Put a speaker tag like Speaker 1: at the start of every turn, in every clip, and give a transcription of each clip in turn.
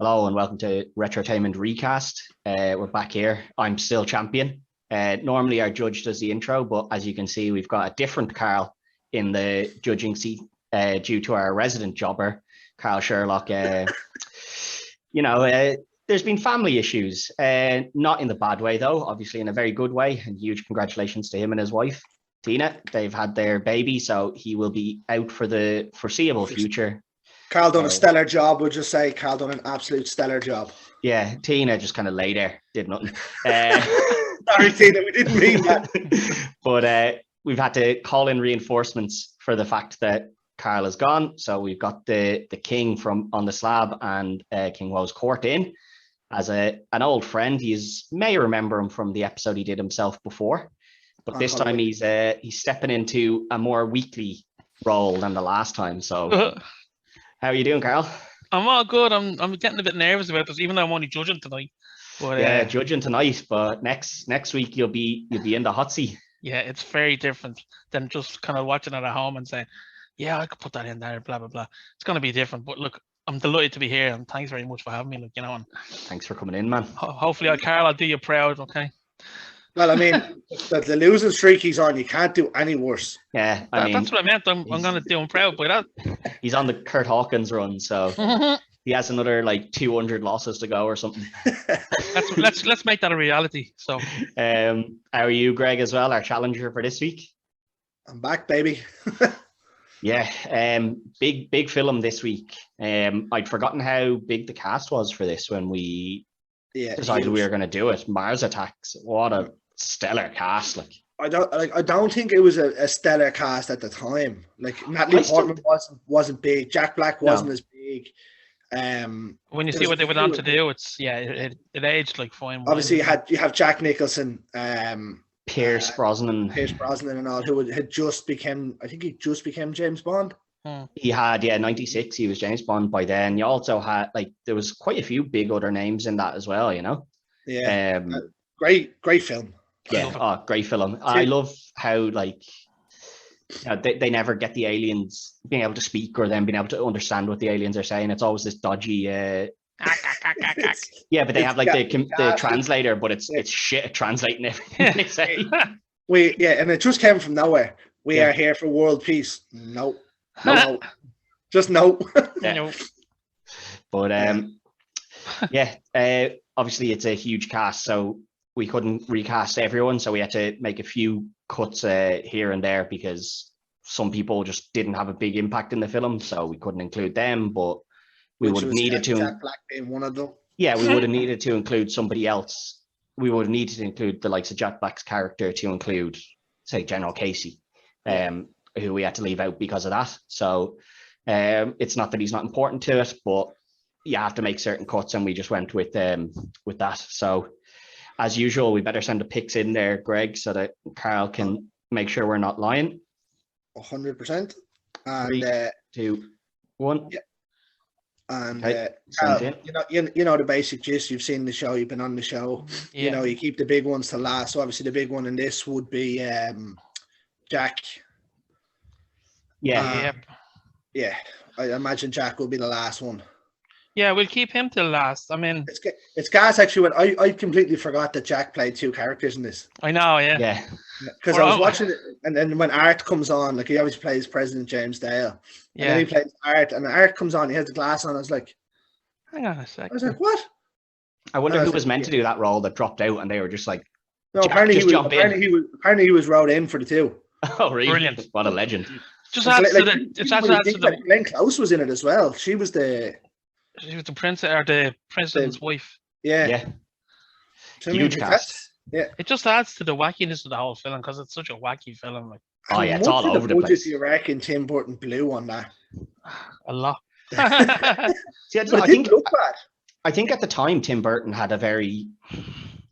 Speaker 1: Hello and welcome to Retrotainment Recast. We're back here. I'm still champion. Normally our judge does the intro, but as you can see, we've got a different Carl in the judging seat due to our resident jobber, Carl Sherlock. There's been family issues, not in the bad way though, obviously in a very good way, and huge congratulations to him and his wife, Tina. They've had their baby, so he will be out for the foreseeable future.
Speaker 2: Carl done a stellar job, we'll just say. Carl done an absolute stellar job.
Speaker 1: Yeah, Tina just kind of lay there, did nothing.
Speaker 2: Sorry, Tina, we didn't mean that.
Speaker 1: But we've had to call in reinforcements for the fact that Carl is gone. So we've got the king from On The Slab and KingWoe's court in as an old friend. You may remember him from the episode he did himself before. But this time he's stepping into a more weekly role than the last time. So how are you doing, Carl?
Speaker 3: I'm all good. I'm getting a bit nervous about this, even though I'm only judging tonight. But
Speaker 1: yeah, judging tonight, but next week you'll be in the hot seat.
Speaker 3: Yeah, it's very different than just kind of watching it at home and saying, yeah, I could put that in there, blah blah blah. It's going to be different. But look, I'm delighted to be here, and thanks very much for having me. Look, and
Speaker 1: thanks for coming in, man.
Speaker 3: Hopefully, Carl, I'll do you proud. Okay.
Speaker 2: Well, I mean, the losing streak he's on, you can't do any worse.
Speaker 1: Yeah,
Speaker 3: that's what I meant. I'm going to do him proud by that.
Speaker 1: He's on the Kurt Hawkins run, so he has another like 200 losses to go or something.
Speaker 3: let's make that a reality. So,
Speaker 1: how are you, Greg, as well, our challenger for this week?
Speaker 2: I'm back, baby.
Speaker 1: Yeah, big film this week. I'd forgotten how big the cast was for this when we decided we were going to do it. Mars Attacks, what a stellar cast!
Speaker 2: I don't think it was a stellar cast at the time. Like Natalie Portman wasn't big. Jack Black wasn't as big.
Speaker 3: When you see what they went on to do, it aged like fine.
Speaker 2: Obviously, you have Jack Nicholson,
Speaker 1: Pierce Brosnan,
Speaker 2: and all, who had just become. I think he just became James Bond.
Speaker 1: He had 96. He was James Bond by then. You also had there was quite a few big other names in that as well.
Speaker 2: Yeah. Great film.
Speaker 1: Yeah, great film. I love how they never get the aliens being able to speak or them being able to understand what the aliens are saying. It's always this dodgy. Yeah, but they have the translator, but it's shit at translating everything they say.
Speaker 2: And it just came from nowhere. We are here for world peace. No, just no.
Speaker 1: Yeah. But obviously it's a huge cast, so we couldn't recast everyone, so we had to make a few cuts here and there because some people just didn't have a big impact in the film, so we couldn't include them. But we would have needed to.
Speaker 2: Jack Black being one of them.
Speaker 1: Yeah, we would have needed to include somebody else. We would have needed to include the likes of Jack Black's character to include, say, General Casey, who we had to leave out because of that. So it's not that he's not important to it, but you have to make certain cuts, and we just went with that. So as usual, we better send the pics in there, Greg, so that Carl can make sure we're not lying.
Speaker 2: 100%. And
Speaker 1: 3, 2, 1.
Speaker 2: Yeah. And
Speaker 1: okay.
Speaker 2: you know the basic gist. You've seen the show. You've been on the show.
Speaker 3: Yeah.
Speaker 2: You keep the big ones to last. So obviously, the big one in this would be Jack.
Speaker 1: Yeah.
Speaker 2: Yeah. I imagine Jack will be the last one.
Speaker 3: Yeah, we'll keep him till last. I mean,
Speaker 2: it's gas actually. When I completely forgot that Jack played 2 characters in this.
Speaker 3: I know,
Speaker 1: yeah.
Speaker 2: Because I was watching it, and then when Art comes on, he always plays President James Dale. And then he plays Art, and Art comes on. He has the glass on. I was like,
Speaker 3: hang on a second.
Speaker 2: I was like, what?
Speaker 1: I wonder who was meant to do that role that dropped out, and they were just like,
Speaker 2: no. Apparently he was wrote in for the 2.
Speaker 1: Oh, really?
Speaker 3: Brilliant!
Speaker 1: What a legend.
Speaker 3: Just adds to the.
Speaker 2: Glenn Close was in it as well. She was the
Speaker 3: prince or the president's wife.
Speaker 2: Yeah.
Speaker 1: Huge cast.
Speaker 2: Yeah.
Speaker 3: It just adds to the wackiness of the whole film because it's such a wacky film.
Speaker 1: It's all over the place.
Speaker 2: You reckon Tim Burton blew on that?
Speaker 3: A lot.
Speaker 1: See, I think look bad. I think at the time Tim Burton had a very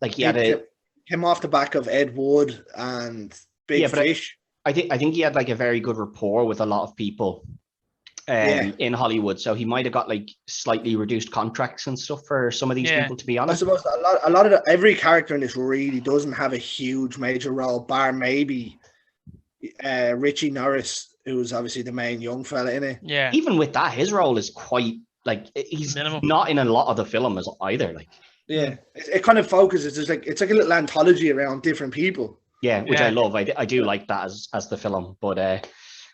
Speaker 2: came off the back of Ed Wood and Big Fish.
Speaker 1: I think he had a very good rapport with a lot of people in Hollywood, so he might have got slightly reduced contracts and stuff for some of these people, to be honest.
Speaker 2: I suppose a lot of every character in this really doesn't have a huge major role, bar maybe Richie Norris, who's obviously the main young fella in it.
Speaker 3: Yeah.
Speaker 1: Even with that, his role is quite like he's
Speaker 3: Minimum.
Speaker 1: not in a lot of the film as either. Like,
Speaker 2: Yeah, it kind of focuses. It's like a little anthology around different people.
Speaker 1: yeah, which I
Speaker 3: Yeah.
Speaker 1: love. I do like that as the film. But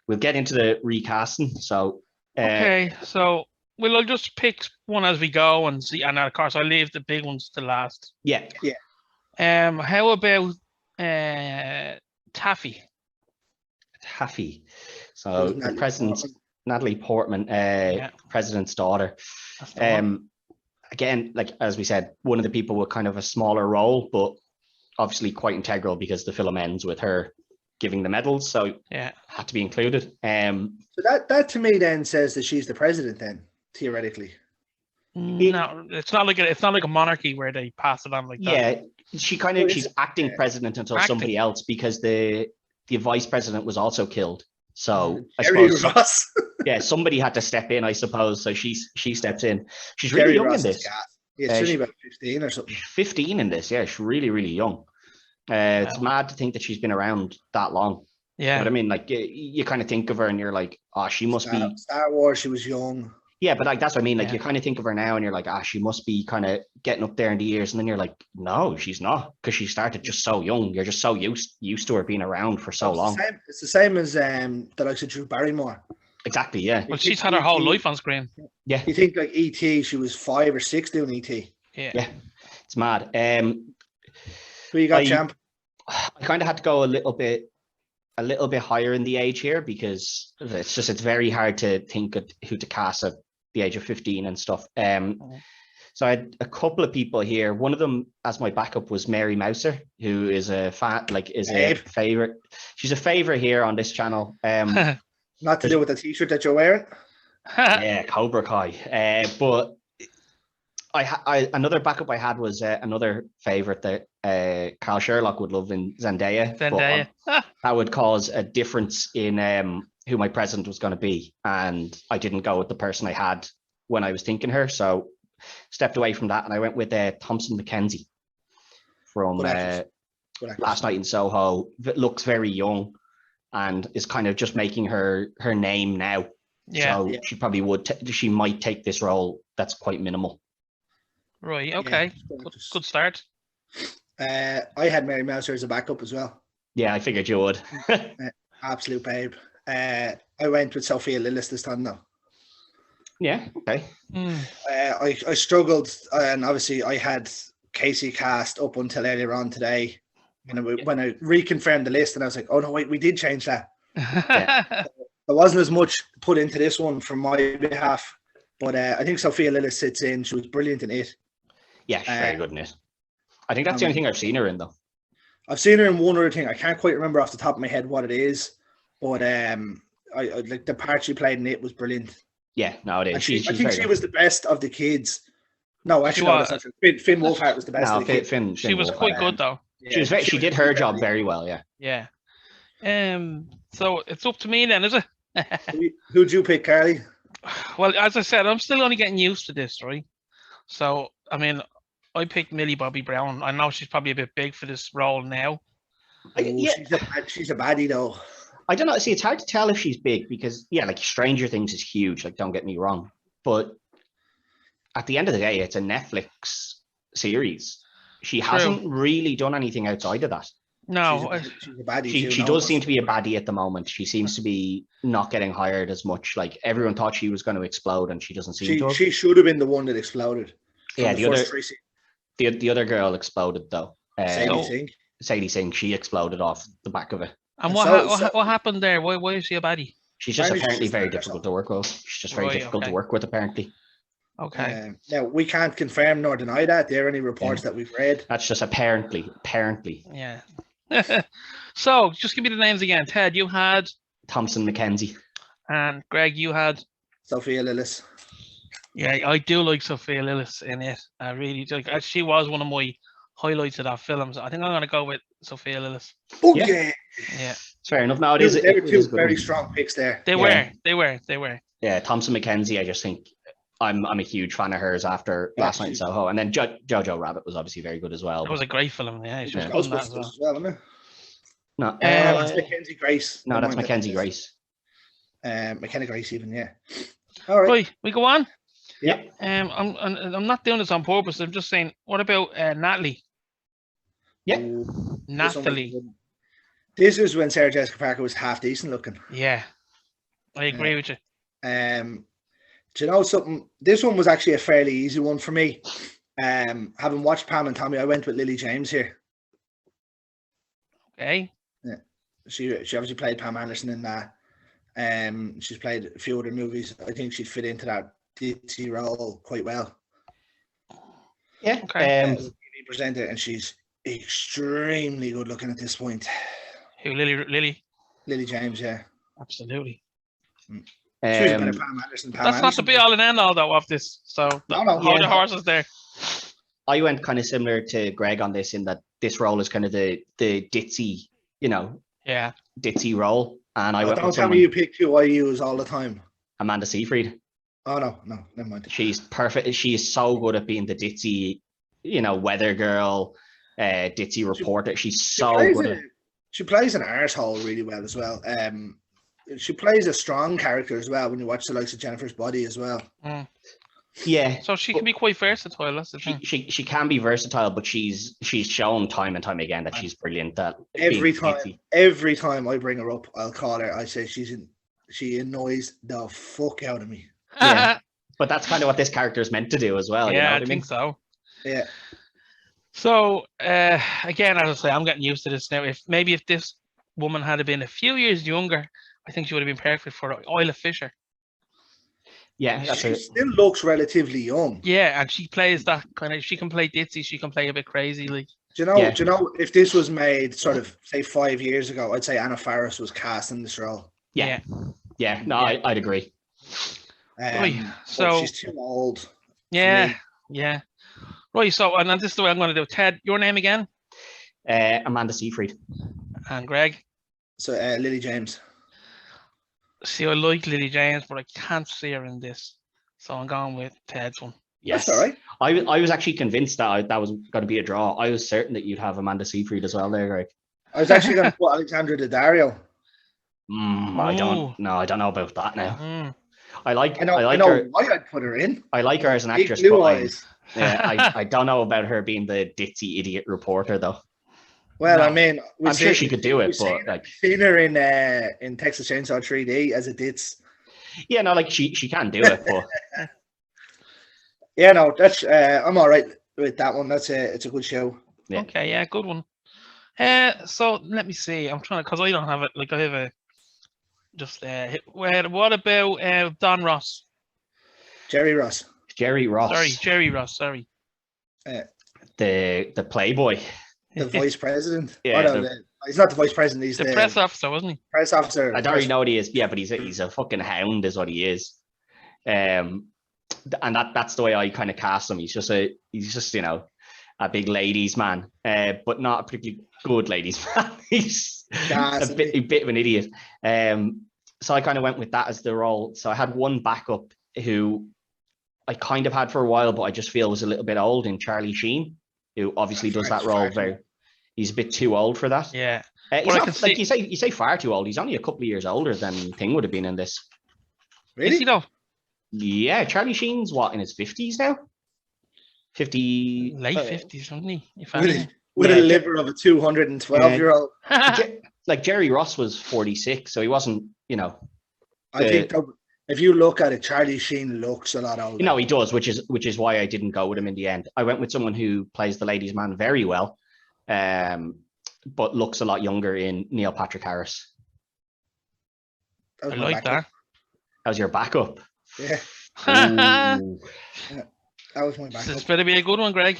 Speaker 1: we'll get into the recasting. So
Speaker 3: Okay, so we'll just pick one as we go and see, and of course I'll leave the big ones to last.
Speaker 1: yeah,
Speaker 3: How about Taffy?
Speaker 1: Taffy. So
Speaker 2: It was
Speaker 1: the
Speaker 2: Natalie
Speaker 1: president's
Speaker 2: Portman.
Speaker 1: Natalie Portman, president's daughter.
Speaker 3: That's the one.
Speaker 1: Again, like as we said, one of the people with kind of a smaller role, but obviously quite integral because the film ends with her giving the medals, so
Speaker 3: Yeah.
Speaker 1: had to be included.
Speaker 2: So that to me then says that she's the president then, theoretically.
Speaker 3: No, it's not like a monarchy where they pass it on like that.
Speaker 1: Yeah, she's acting
Speaker 2: yeah.
Speaker 1: president until
Speaker 3: Acting.
Speaker 1: somebody else, because the vice president was also killed. So I
Speaker 2: Jerry
Speaker 1: suppose
Speaker 2: Ross.
Speaker 1: yeah, somebody had to step in, I suppose. So she steps in. She's really
Speaker 2: Jerry
Speaker 1: young
Speaker 2: Ross
Speaker 1: in
Speaker 2: is
Speaker 1: this.
Speaker 2: gas. Yeah, she's only about 15 or something.
Speaker 1: 15 in this, yeah. She's really, really young. It's mad to think that she's been around that long.
Speaker 3: Yeah.
Speaker 1: But I mean, like you kind of think of her and you're like, oh, she must be.
Speaker 2: Star Wars. She was young.
Speaker 1: Yeah, but like that's what I mean. Like
Speaker 3: Yeah.
Speaker 1: you kind of think of her now and you're like, she must be kind of getting up there in the years, and then you're like, no, she's not, because she started just so young. You're just so used to her being around for so long.
Speaker 2: It's the same as the likes of Drew Barrymore.
Speaker 1: Exactly, yeah.
Speaker 3: Well, she's had her whole life on screen.
Speaker 1: Yeah.
Speaker 2: You think like E.T. She was 5 or 6 doing E.T.
Speaker 3: Yeah.
Speaker 1: It's mad.
Speaker 2: Who you got, champ?
Speaker 1: I kind of had to go a little bit higher in the age here, because it's very hard to think of who to cast at the age of 15 and stuff. So I had a couple of people here. One of them as my backup was Mary Mouser, who is a favorite. She's a favorite here on this channel.
Speaker 2: Not to do with the t-shirt that you're wearing.
Speaker 1: Yeah, Cobra Kai. But another backup I had was another favorite that Carl Sherlock would love, in Zendaya. But, that would cause a difference in who my president was going to be, and I didn't go with the person I had when I was thinking her, so stepped away from that, and I went with Thompson McKenzie from Last Night in Soho. Looks very young and is kind of just making her name now.
Speaker 3: Yeah.
Speaker 1: So she probably she might take this role that's quite minimal.
Speaker 3: Right. Okay.
Speaker 2: Yeah,
Speaker 3: good start.
Speaker 2: I had Mary Mouser as a backup as well.
Speaker 1: Yeah, I figured you would.
Speaker 2: Absolute babe. I went with Sophia Lillis this time though.
Speaker 1: Yeah. Okay.
Speaker 2: I struggled, and obviously I had Casey cast up until earlier on today. When I reconfirmed the list, and I was like, oh no, wait, we did change that. There wasn't as much put into this one from my behalf, but I think Sophia Lillis sits in. She was brilliant in it.
Speaker 1: Yeah, she's very good in it. I think that's the only thing I've seen her in, though.
Speaker 2: I've seen her in one other thing. I can't quite remember off the top of my head what it is, but I like the part she played in it was brilliant.
Speaker 1: Yeah, no, it is.
Speaker 2: I think she was the best of the kids. No, actually, no, that's not true. Finn Wolfhard was the best. of the kids.
Speaker 1: Finn
Speaker 3: she was quite good though.
Speaker 1: Yeah, she did her job very well. Yeah.
Speaker 3: Yeah. So it's up to me then, is it?
Speaker 2: Who'd you pick, Carly?
Speaker 3: Well, as I said, I'm still only getting used to this, right? So, I mean, I picked Millie Bobby Brown. I know she's probably a bit big for this role now.
Speaker 2: She's a baddie, though.
Speaker 1: I don't know. See, it's hard to tell if she's big because, like Stranger Things is huge. Like, don't get me wrong. But at the end of the day, it's a Netflix series. She hasn't really done anything outside of that.
Speaker 3: No,
Speaker 2: she's a baddie.
Speaker 1: She does seem to be a baddie at the moment. She seems to be not getting hired as much. Like everyone thought she was going to explode, and she doesn't seem to.
Speaker 2: She should have been the one that exploded.
Speaker 1: Yeah, the other girl exploded though. Sadie Singh, she exploded off the back of it.
Speaker 3: And what happened there? Why is she a baddie?
Speaker 1: She's just apparently very difficult to work with. She's just very difficult to work with, apparently.
Speaker 3: Okay.
Speaker 2: Now we can't confirm nor deny that. There are any reports that we've read.
Speaker 1: That's just apparently.
Speaker 3: Yeah. So just give me the names again. Ted, you had
Speaker 1: Thompson McKenzie.
Speaker 3: And Greg, you had
Speaker 2: Sophia Lillis.
Speaker 3: Yeah, I do like Sophia Lillis in it. I really do. She was one of my highlights of that film. So I think I'm going to go with Sophia Lillis.
Speaker 2: Okay.
Speaker 3: Yeah.
Speaker 1: It's fair enough. Now
Speaker 2: There were two very strong picks there.
Speaker 3: They were.
Speaker 1: Yeah, Thompson McKenzie, I just think I'm a huge fan of hers after Last Night in Soho. And then Jojo Rabbit was obviously very good as well.
Speaker 3: It was a great film, yeah. She was
Speaker 2: Ghostbusters as well, isn't it?
Speaker 1: No,
Speaker 2: that's Mackenzie Grace.
Speaker 1: No, that's Mackenzie Grace.
Speaker 2: McKenna Grace even, yeah. All right.
Speaker 3: Right, we go on.
Speaker 1: Yeah.
Speaker 3: I'm not doing this on purpose. I'm just saying, what about Natalie?
Speaker 1: Yeah.
Speaker 2: Ooh,
Speaker 3: Natalie.
Speaker 2: This is when Sarah Jessica Parker was half decent looking.
Speaker 3: Yeah, I agree with you.
Speaker 2: Do you know something? This one was actually a fairly easy one for me. Having watched Pam and Tommy, I went with Lily James here.
Speaker 3: Okay.
Speaker 2: Yeah, she obviously played Pam Anderson in that. She's played a few other movies. I think she'd fit into that ditzy role quite well.
Speaker 1: Yeah.
Speaker 3: Okay.
Speaker 2: TV presenter, and she's extremely good looking at this point.
Speaker 3: Who, Lily?
Speaker 2: Lily James, yeah.
Speaker 3: Absolutely.
Speaker 2: She was a better Pam Anderson.
Speaker 3: That's not the be all and end all though of this. So hold your horses there.
Speaker 1: I went kind of similar to Greg on this in that this role is kind of the ditzy, ditzy role. And I went
Speaker 2: don't
Speaker 1: with
Speaker 2: tell me you pick who I use all the time.
Speaker 1: Amanda Seyfried.
Speaker 2: Oh no, never mind.
Speaker 1: She's perfect. She is so good at being the ditzy, weather girl, ditzy reporter. She's so good.
Speaker 2: She plays an arsehole really well as well. She plays a strong character as well when you watch the likes of Jennifer's Body as well.
Speaker 3: Mm.
Speaker 1: Yeah.
Speaker 3: So she can be quite versatile. That's the thing.
Speaker 1: She can be versatile, but she's shown time and time again that she's brilliant at
Speaker 2: every time I bring her up, I'll call her. I say she annoys the fuck out of me.
Speaker 1: Yeah. But that's kind of what this character is meant to do as well.
Speaker 3: Yeah, I think so.
Speaker 2: Yeah.
Speaker 3: So again, as I say, I'm getting used to this now. If this woman had been a few years younger, I think she would have been perfect for Isla Fisher.
Speaker 1: Yeah,
Speaker 2: she still looks relatively young.
Speaker 3: Yeah, and she plays that kind of. She can play ditzy. She can play a bit crazy. Like,
Speaker 2: do you know? If this was made sort of say 5 years ago, I'd say Anna Faris was cast in this role.
Speaker 1: Yeah. No, I'd agree.
Speaker 2: So she's too old.
Speaker 3: Yeah. Right. So, and this is the way I'm going to do it. Ted, your name again?
Speaker 1: Amanda Seyfried.
Speaker 3: And Greg?
Speaker 2: So Lily James.
Speaker 3: See, I like Lily James, but I can't see her in this. So I'm going with Ted's one.
Speaker 1: Yes.
Speaker 2: That's all right.
Speaker 1: I was actually convinced that was going to be a draw. I was certain that you'd have Amanda Seyfried as well there, Greg.
Speaker 2: I was actually going to put Alexandra Daddario.
Speaker 1: I don't know about that now. I
Speaker 2: know why I'd put her in.
Speaker 1: I like her as an actress, but I don't know about her being the ditzy idiot reporter though.
Speaker 2: Well, I mean,
Speaker 1: I'm sure she could do it, but like
Speaker 2: seen her in Texas Chainsaw 3D as a ditz.
Speaker 1: Yeah, no, like she can do it, but
Speaker 2: yeah, no, that's I'm all right with that one. It's a good show.
Speaker 1: Yeah.
Speaker 3: Okay, yeah, good one. So let me see. I'm trying to, because I don't have it. Like I have a just what about Don Ross?
Speaker 2: Jerry Ross.
Speaker 3: Sorry, Jerry Ross. Sorry.
Speaker 1: The Playboy.
Speaker 2: The vice president.
Speaker 1: Yeah,
Speaker 2: he's not the vice president. He's
Speaker 3: the press officer, wasn't he?
Speaker 2: Press officer.
Speaker 1: I don't really know what he is. Yeah, but he's a fucking hound, is what he is. And that's the way I kind of cast him. He's just a big ladies man, but not a particularly good ladies man. He's a bit of an idiot. So I kind of went with that as the role. So I had one backup who I kind of had for a while, but I just feel was a little bit old, in Charlie Sheen, who obviously does that role very. He's a bit too old for that.
Speaker 3: Yeah.
Speaker 1: He's not, like you say far too old. He's only a couple of years older than Thing would have been in this.
Speaker 2: Really?
Speaker 3: Is he though?
Speaker 1: Yeah, Charlie Sheen's in his 50s now? 50
Speaker 3: late 50s, wasn't he?
Speaker 2: With a liver of a 212-year-old.
Speaker 1: Like Jerry Ross was 46, so he wasn't,
Speaker 2: I think if you look at it, Charlie Sheen looks a lot older.
Speaker 1: He does, which is why I didn't go with him in the end. I went with someone who plays the ladies' man very well, but looks a lot younger in Neil Patrick Harris.
Speaker 3: I like that.
Speaker 1: That was your backup.
Speaker 2: Yeah. Yeah. That was my backup.
Speaker 3: This better be a good one, Greg.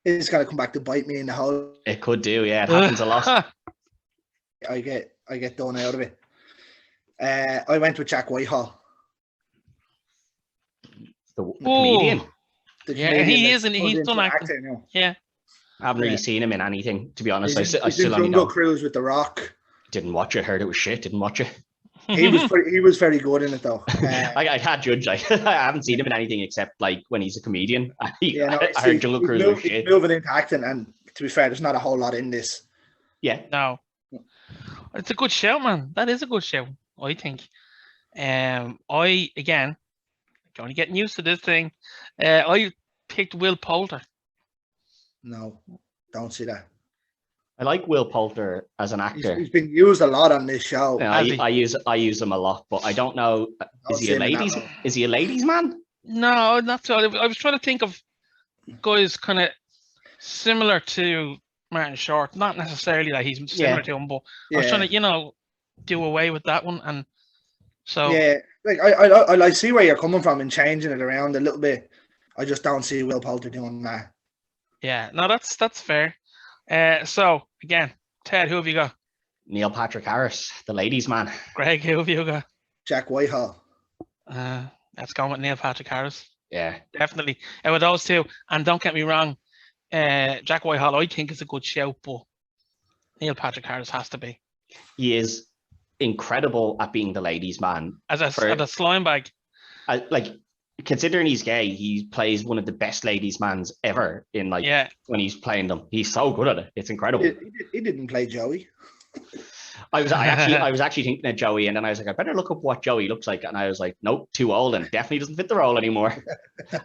Speaker 2: It's got to come back to bite me in the hole.
Speaker 1: It could do, yeah. It happens a lot.
Speaker 2: I get done out of it. I went with Jack Whitehall.
Speaker 1: The comedian.
Speaker 3: Yeah, he is, and he's done acting.
Speaker 2: Now.
Speaker 3: Yeah.
Speaker 1: I haven't really seen him in anything, to be honest.
Speaker 2: He's
Speaker 1: I still only
Speaker 2: Jungle
Speaker 1: know.
Speaker 2: Cruise with The Rock.
Speaker 1: Didn't watch it. Heard it was shit. Didn't watch it.
Speaker 2: He was very good in it though.
Speaker 1: I can't judge. I haven't seen him in anything except like when he's a comedian. I heard Jungle Cruise was shit.
Speaker 2: He's moving into acting, and to be fair, there's not a whole lot in this.
Speaker 1: Yeah.
Speaker 3: No. It's a good show, man. That is a good show, I think. I again, only getting used to this thing. I picked Will Poulter.
Speaker 2: No, don't see that.
Speaker 1: I like Will Poulter as an actor.
Speaker 2: He's been used a lot on this show.
Speaker 1: Yeah, I use him a lot, but I don't know.
Speaker 2: Don't see him in that role.
Speaker 1: Is he a ladies' man?
Speaker 3: No, not so. I was trying to think of guys kind of similar to Martin Short. Not necessarily that he's similar to him, but I was trying to, do away with that one. And so
Speaker 2: yeah, like I see where you're coming from and changing it around a little bit. I just don't see Will Poulter doing that.
Speaker 3: Yeah, no, that's fair. So again, Ted, who have you got?
Speaker 1: Neil Patrick Harris, the ladies' man.
Speaker 3: Greg, who have you got?
Speaker 2: Jack Whitehall.
Speaker 3: Let's go with Neil Patrick Harris.
Speaker 1: Yeah,
Speaker 3: Definitely. And with those two, and don't get me wrong, Jack Whitehall, I think is a good shout, but Neil Patrick Harris has to be.
Speaker 1: he is incredible at being the ladies' man.
Speaker 3: As a slime bag.
Speaker 1: Like, considering he's gay, he plays one of the best ladies' mans ever in when he's playing them. He's so good at it. It's incredible.
Speaker 2: He didn't play Joey.
Speaker 1: I was actually thinking of Joey, and then I was like, I better look up what Joey looks like, and I was like, nope, too old, and definitely doesn't fit the role anymore.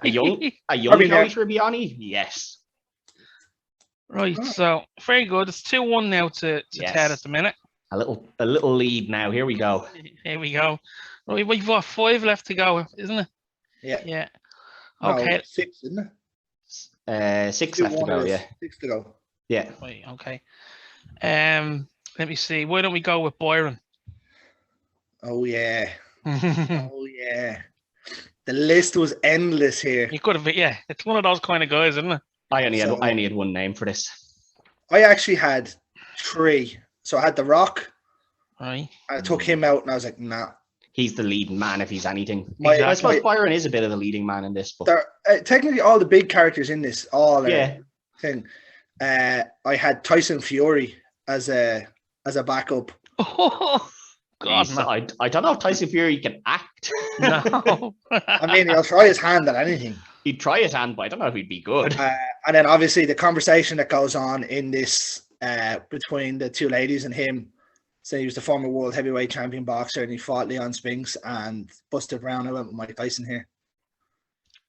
Speaker 1: a young Joey Tribbiani, yes.
Speaker 3: Right, so very good. It's 2-1 now to Ted at the minute.
Speaker 1: A little lead now. Here we go.
Speaker 3: Here we go. Right, we've got 5 left to go, isn't it?
Speaker 2: Yeah.
Speaker 3: Yeah.
Speaker 2: No,
Speaker 3: Okay.
Speaker 2: 6, isn't it?
Speaker 1: 6 left to go. Yeah.
Speaker 2: 6 to go.
Speaker 1: Yeah.
Speaker 3: Right, okay. Let me see. Why don't we go with Byron?
Speaker 2: Oh yeah. Oh yeah. The list was endless here.
Speaker 3: You could have, yeah. It's one of those kind of guys, isn't it?
Speaker 1: I only had one name for this.
Speaker 2: I actually had 3. So I had The Rock.
Speaker 3: Right.
Speaker 2: I took him out, and I was like, nah.
Speaker 1: He's the leading man if he's anything.
Speaker 3: Exactly.
Speaker 1: I suppose Byron is a bit of a leading man in this, but
Speaker 2: Technically all the big characters in this
Speaker 1: yeah.
Speaker 2: thing. I had Tyson Fury as a backup.
Speaker 3: Oh God, man.
Speaker 1: I don't know if Tyson Fury can act.
Speaker 3: No.
Speaker 2: I mean, he'll try his hand at anything.
Speaker 1: He'd try his hand, but I don't know if he'd be good.
Speaker 2: And then obviously the conversation that goes on in this between the two ladies and him. So he was the former world heavyweight champion boxer, and he fought Leon Spinks and Buster Brown. I went with Mike Tyson here.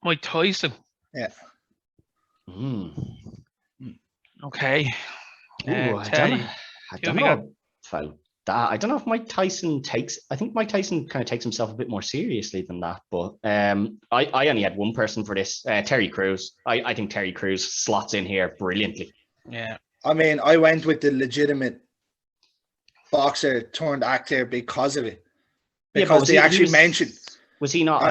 Speaker 3: Mike Tyson.
Speaker 2: Yeah.
Speaker 3: Okay.
Speaker 1: I don't know about that. I don't know if Mike Tyson I think Mike Tyson kind of takes himself a bit more seriously than that. But I only had one person for this, Terry Crews. I think Terry Crews slots in here brilliantly.
Speaker 3: Yeah.
Speaker 2: I mean, I went with the legitimate boxer turned actor because of it. Because they actually mentioned.
Speaker 1: Was he not?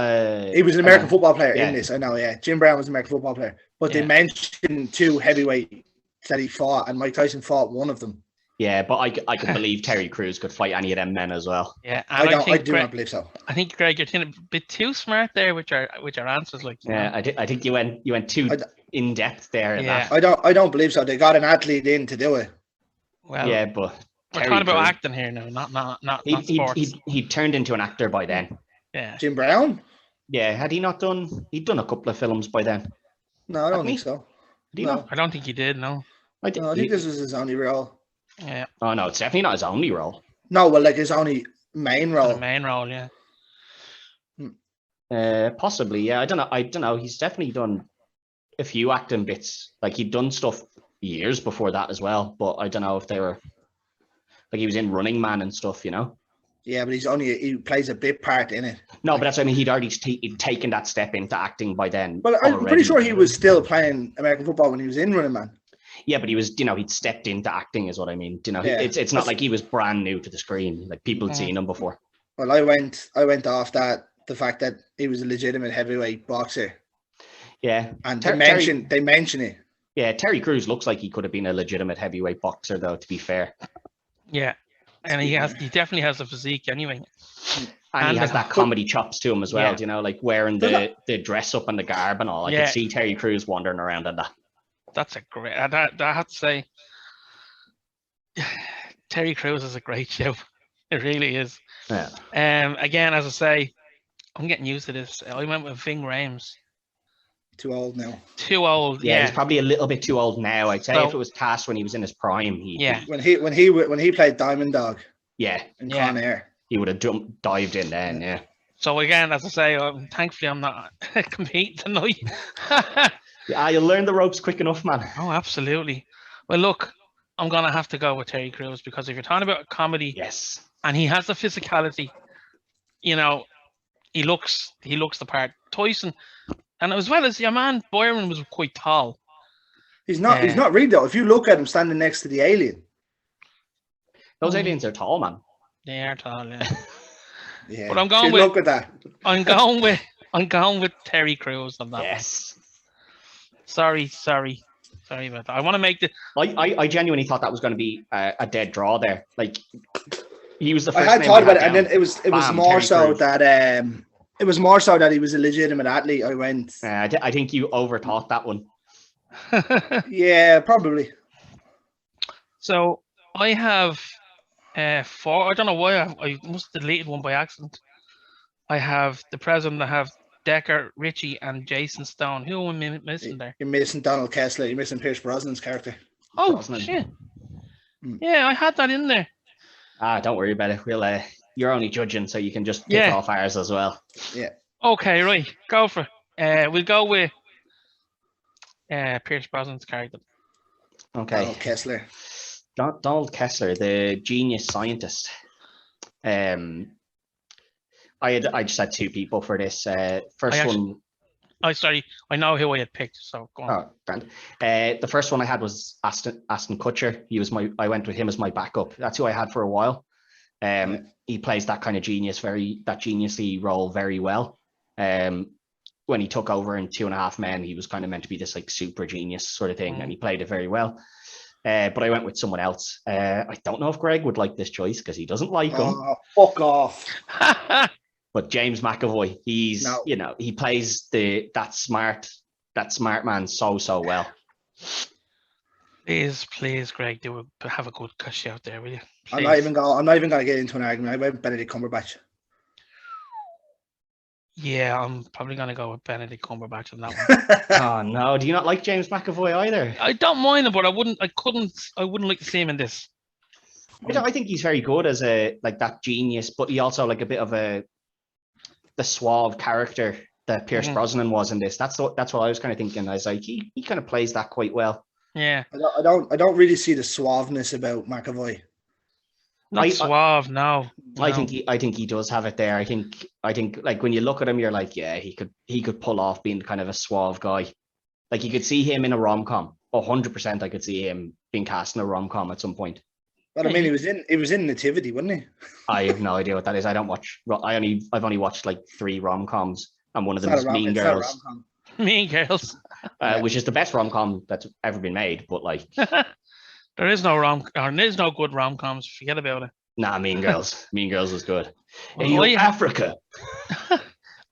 Speaker 2: He was an American football player in this. I know, yeah. Jim Brown was an American football player. But they mentioned 2 heavyweight that he fought, and Mike Tyson fought one of them.
Speaker 1: Yeah, but I could believe Terry Crews could fight any of them men as well.
Speaker 3: Yeah,
Speaker 2: I do not believe so.
Speaker 3: I think, Greg, you're a bit too smart there with your answers.
Speaker 1: I think you went too in depth there.
Speaker 3: Yeah.
Speaker 2: I don't believe so. They got an athlete in to do it.
Speaker 3: Well,
Speaker 1: yeah, but
Speaker 3: we're talking about acting here now, not sports.
Speaker 1: He turned into an actor by then.
Speaker 3: Yeah.
Speaker 2: Jim Brown?
Speaker 1: Yeah, had he not done? He'd done a couple of films by then.
Speaker 2: No, I don't think so.
Speaker 1: Did he not?
Speaker 3: I don't think he did. No.
Speaker 2: I think this was his only role.
Speaker 3: Yeah.
Speaker 1: Oh no, it's definitely not his only role.
Speaker 2: No, well, like his only main role.
Speaker 3: The main role, yeah.
Speaker 1: Possibly, yeah. I don't know. He's definitely done a few acting bits. Like he'd done stuff years before that as well. But I don't know if they were like he was in Running Man and stuff, you know.
Speaker 2: Yeah, but he plays a big part in it.
Speaker 1: No, but that's what I mean. He'd already taken that step into acting by then.
Speaker 2: Well, I'm pretty sure he was still playing American football when he was in Running Man.
Speaker 1: Yeah, but he was, he'd stepped into acting, is what I mean. It's not like he was brand new to the screen. Like people had seen him before.
Speaker 2: Well, I went off the fact that he was a legitimate heavyweight boxer.
Speaker 1: Yeah,
Speaker 2: and they mention it.
Speaker 1: Yeah, Terry Crews looks like he could have been a legitimate heavyweight boxer, though. To be fair.
Speaker 3: Yeah, and he definitely has a physique anyway.
Speaker 1: And he has that comedy chops to him as well. Yeah. Like wearing the dress up and the garb and all. I could see Terry Crews wandering around in that.
Speaker 3: That's a great. I have to say, Terry Crews is a great show. It really is.
Speaker 1: Yeah.
Speaker 3: Again, as I say, I'm getting used to this. I went with Ving Rhames.
Speaker 2: Too old now.
Speaker 3: Too old. Yeah,
Speaker 1: he's probably a little bit too old now. I'd say if it was cast when he was in his prime,
Speaker 2: when he played Diamond Dog.
Speaker 1: Yeah.
Speaker 2: In Con Air.
Speaker 1: He would have dived in then. Yeah.
Speaker 3: So again, as I say, thankfully I'm not competing tonight.
Speaker 1: Yeah, you'll learn the ropes quick enough, man.
Speaker 3: Oh, absolutely. Well, look, I'm gonna have to go with Terry Crews because if you're talking about a comedy,
Speaker 1: Yes.
Speaker 3: and he has the physicality, you know, he looks the part. Tyson, and as well as your man Byron was quite tall.
Speaker 2: He's not really though. If you look at him standing next to the alien.
Speaker 1: Those aliens are tall, man.
Speaker 3: They are tall, yeah.
Speaker 2: Yeah.
Speaker 3: But I'm going with
Speaker 2: look at that.
Speaker 3: I'm going with Terry Crews on that one. Sorry about that. I want to make the.
Speaker 1: I genuinely thought that was going to be a dead draw there. Like he was the first.
Speaker 2: I had thought about it, and
Speaker 1: down.
Speaker 2: then it was more
Speaker 1: Terry
Speaker 2: so
Speaker 1: Crews.
Speaker 2: that it was more so that he was a legitimate athlete. I went.
Speaker 1: I think you overthought that one.
Speaker 2: Yeah, probably.
Speaker 3: So I have 4. I don't know why I must have deleted one by accident. I have the president. I have Decker, Richie, and Jason Stone. Who am I missing there?
Speaker 2: You're missing Donald Kessler. You're missing Pierce Brosnan's character.
Speaker 3: Oh,
Speaker 1: Brosnan.
Speaker 3: shit. Yeah, I had that in there.
Speaker 1: Don't worry about it. We'll you're only judging, so you can just pick off ours as well.
Speaker 2: Yeah.
Speaker 3: Okay, right. Go for it. We'll go with Pierce Brosnan's character.
Speaker 1: Okay.
Speaker 2: Donald Kessler.
Speaker 1: Donald Kessler, the genius scientist. I just had 2 people for this. First one.
Speaker 3: Oh, sorry. I know who I had picked. So go on.
Speaker 1: Oh, grand. The first one I had was Aston Kutcher. I went with him as my backup. That's who I had for a while. He plays that kind of that geniusly role very well. When he took over in 2.5 Men, he was kind of meant to be this like super genius sort of thing, and he played it very well. But I went with someone else. I don't know if Greg would like this choice because he doesn't like him.
Speaker 2: Fuck off.
Speaker 1: But James McAvoy, he plays that smart man so well.
Speaker 3: Please, Greg, have a good gush out there, will you? Please.
Speaker 2: I'm not even gonna get into an argument. I went Benedict Cumberbatch.
Speaker 3: Yeah, I'm probably gonna go with Benedict Cumberbatch on that one.
Speaker 1: Oh no, do you not like James McAvoy either?
Speaker 3: I don't mind him, but I wouldn't like to see him in this.
Speaker 1: I think he's very good as that genius, but he also like a bit of the suave character that Pierce Brosnan was in this. That's what I was kind of thinking. I was like, he kind of plays that quite well.
Speaker 3: Yeah.
Speaker 2: I don't really see the suaveness about McAvoy.
Speaker 3: Not suave, no.
Speaker 1: I think he does have it there. I think like when you look at him, you're like, yeah, he could pull off being kind of a suave guy. Like you could see him in a rom-com. 100% I could see him being cast in a rom-com at some point.
Speaker 2: But I mean, he was in Nativity, wasn't he?
Speaker 1: I have no idea what that is. I don't watch. I've only watched like 3 rom-coms, and one of them is Mean Girls.
Speaker 3: Mean Girls,
Speaker 1: which is the best rom-com that's ever been made. But like,
Speaker 3: there is no good rom-coms. Forget about it.
Speaker 1: Nah, Mean Girls. Mean Girls was good.
Speaker 3: Well,
Speaker 1: Africa.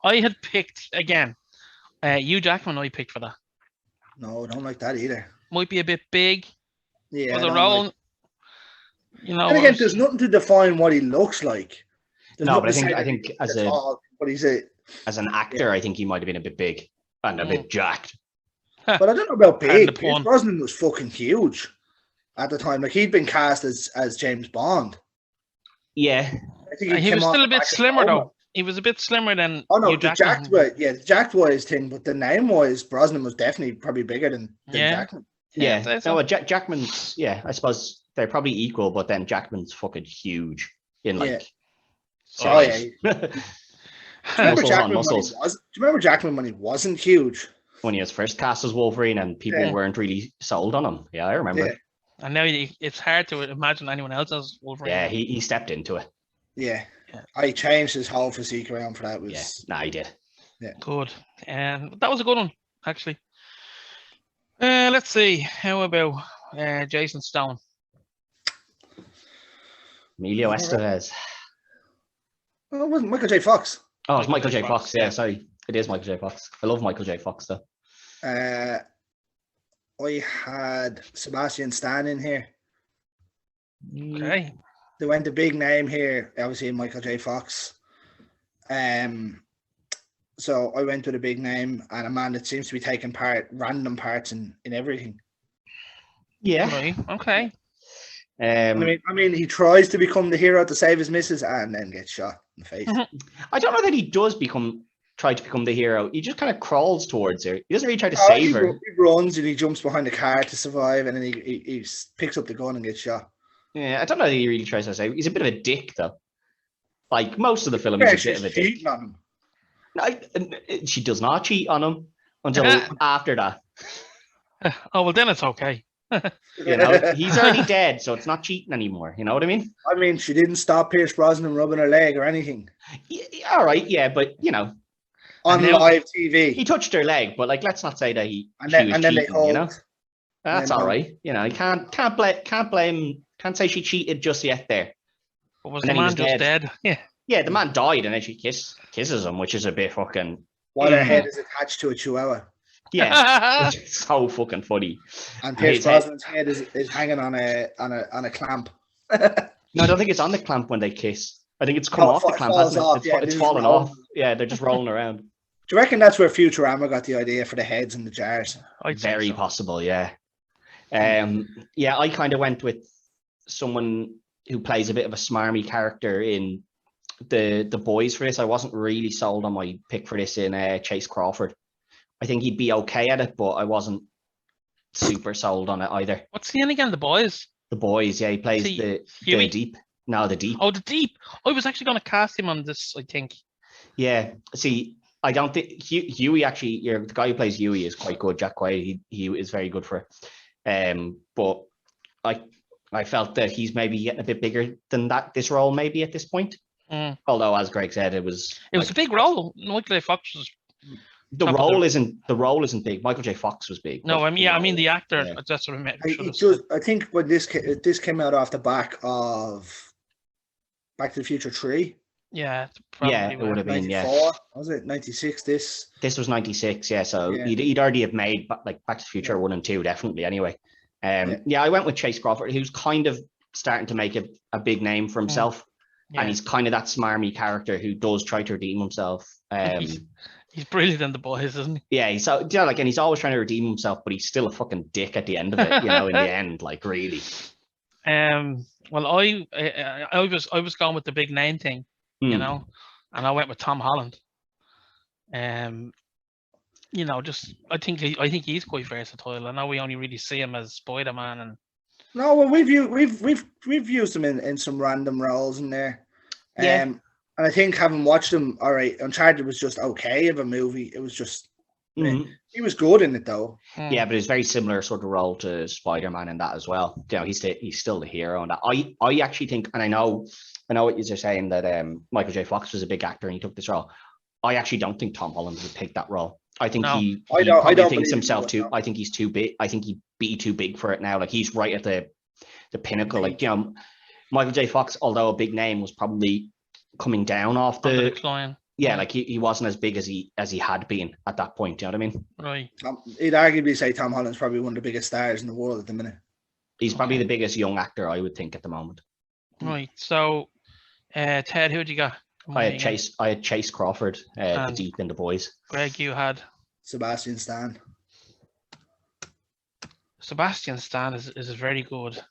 Speaker 3: I had picked again. Hugh Jackman. I picked for that.
Speaker 2: No, I don't like that either.
Speaker 3: Might be a bit big.
Speaker 2: Yeah.
Speaker 3: For the role. You know,
Speaker 2: and again, there's nothing to define what he looks like.
Speaker 1: No, but I think as an actor,
Speaker 2: yeah.
Speaker 1: I think he might have been a bit big and a bit jacked.
Speaker 2: But I don't know about big. Pierce Brosnan was fucking huge at the time. Like he'd been cast as James Bond.
Speaker 1: Yeah,
Speaker 2: I think
Speaker 3: he was still a bit slimmer though. He was a bit slimmer than.
Speaker 2: Oh no, the jacked wise thing, but the name wise, Brosnan was definitely probably bigger than Jackman.
Speaker 1: Yeah. No, Jackman's. Yeah, I suppose they're probably equal, but then Jackman's fucking huge in like.
Speaker 2: Yeah. Oh yeah.
Speaker 1: muscles.
Speaker 2: Do you remember Jackman when he wasn't huge?
Speaker 1: When he was first cast as Wolverine and people weren't really sold on him. Yeah, I remember.
Speaker 2: Yeah.
Speaker 3: And now it's hard to imagine anyone else as Wolverine.
Speaker 1: Yeah, he stepped into it.
Speaker 2: Yeah. I changed his whole physique around for that.
Speaker 1: He did.
Speaker 2: Yeah.
Speaker 3: Good. And that was a good one, actually. Let's see. How about Jason Stone?
Speaker 1: Emilio Estevez.
Speaker 2: Oh, it wasn't Michael J. Fox.
Speaker 1: Oh, it's Michael J. Fox. Yeah, sorry. It is Michael J. Fox. I love Michael J. Fox, though.
Speaker 2: I had Sebastian Stan in here.
Speaker 3: Okay.
Speaker 2: They went a big name here, obviously Michael J. Fox. So I went with a big name and a man that seems to be taking random parts in everything.
Speaker 1: Yeah.
Speaker 3: Right. Okay.
Speaker 2: I mean, he tries to become the hero to save his missus and then gets shot in the face.
Speaker 1: I don't know that he does try to become the hero. He just kind of crawls towards her. He doesn't really try to save her.
Speaker 2: He runs and he jumps behind the car to survive, and then he picks up the gun and gets shot.
Speaker 1: Yeah, I don't know that he really tries to save her. He's a bit of a dick, though. Like, most of the film, he's a bit of a dick.
Speaker 2: On him.
Speaker 1: No, she does not cheat on him until after that.
Speaker 3: Oh, well, then it's okay.
Speaker 1: You know, he's already dead, so it's not cheating anymore. You know what I mean?
Speaker 2: I mean, she didn't stop Pierce Brosnan rubbing her leg or anything.
Speaker 1: Yeah, all right, yeah, but, you know.
Speaker 2: On live TV.
Speaker 1: He touched her leg, but, like, let's not say that she was
Speaker 2: then
Speaker 1: cheating,
Speaker 2: they hold.
Speaker 1: You know? That's all right. You know, you can't say she cheated just yet there.
Speaker 3: But was the man just dead? Yeah.
Speaker 1: Yeah, the man died, and then she kisses him, which is a bit fucking...
Speaker 2: While her head is attached to a chihuahua.
Speaker 1: Yeah, it's so fucking funny.
Speaker 2: And Pierce Brosnan's head is hanging on a clamp.
Speaker 1: No, I don't think it's on the clamp when they kiss. I think it's come off the clamp, hasn't it? It's fallen off. Yeah, they're just rolling around.
Speaker 2: Do you reckon that's where Futurama got the idea for the heads in the jars?
Speaker 1: Very possible, yeah. Yeah, I kind of went with someone who plays a bit of a smarmy character in the boys for this. I wasn't really sold on my pick for this in Chase Crawford. I think he'd be okay at it, but I wasn't super sold on it either.
Speaker 3: What's he in again? The Boys?
Speaker 1: The Boys, yeah. He plays the Deep. No, the Deep.
Speaker 3: Oh, the Deep. I was actually going to cast him on this, I think.
Speaker 1: Yeah. See, I don't think Huey actually, the guy who plays Huey is quite good. Jack Quaid, he is very good for it. But I felt that he's maybe getting a bit bigger than this role maybe at this point. Although, as Greg said, it was
Speaker 3: a big role. Michael J. Fox was.
Speaker 1: The role isn't big. Michael J. Fox was big.
Speaker 3: No, I mean the actor. Yeah. That's what I meant.
Speaker 2: I think when this came out off the back of Back to the Future 3.
Speaker 3: Yeah,
Speaker 1: it would have been
Speaker 2: 94, was it 96? This
Speaker 1: was 96. Yeah, so he'd already have made like Back to the Future 1 and 2 definitely. Anyway, I went with Chase Crawford, who's kind of starting to make a big name for himself, and he's kind of that smarmy character who does try to redeem himself.
Speaker 3: He's brilliant in The Boys, isn't he?
Speaker 1: Yeah, he's and he's always trying to redeem himself, but he's still a fucking dick at the end of it. You know, in the end, like really.
Speaker 3: Well, I was going with the big name thing, you know, and I went with Tom Holland. You know, I think he's quite versatile. I know we only really see him as Spider-Man and.
Speaker 2: No, well, we've used him in some random roles in there. And I think having watched him, all right, Uncharted was just okay of a movie. It was just, he was good in it though.
Speaker 1: Yeah, but it's very similar sort of role to Spider-Man in that as well. You know, he's still the hero in that. I actually think, and I know what you're saying that Michael J. Fox was a big actor and he took this role. I actually don't think Tom Holland would take that role. I think he probably thinks himself too. I think he's too big. I think he'd be too big for it now. Like he's right at the pinnacle. Like, you know, Michael J. Fox, although a big name, was probably coming down off the
Speaker 3: decline.
Speaker 1: Yeah, like he wasn't as big as he had been at that point. Do you know what I mean?
Speaker 3: Right.
Speaker 2: He'd arguably say Tom Holland's probably one of the biggest stars in the world at the minute.
Speaker 1: He's probably the biggest young actor, I would think, at the moment.
Speaker 3: Right. So, Ted, who'd you got?
Speaker 1: I had Chase Crawford, the Deep in The Boys.
Speaker 3: Greg, you had
Speaker 2: Sebastian Stan.
Speaker 3: Sebastian Stan is a very good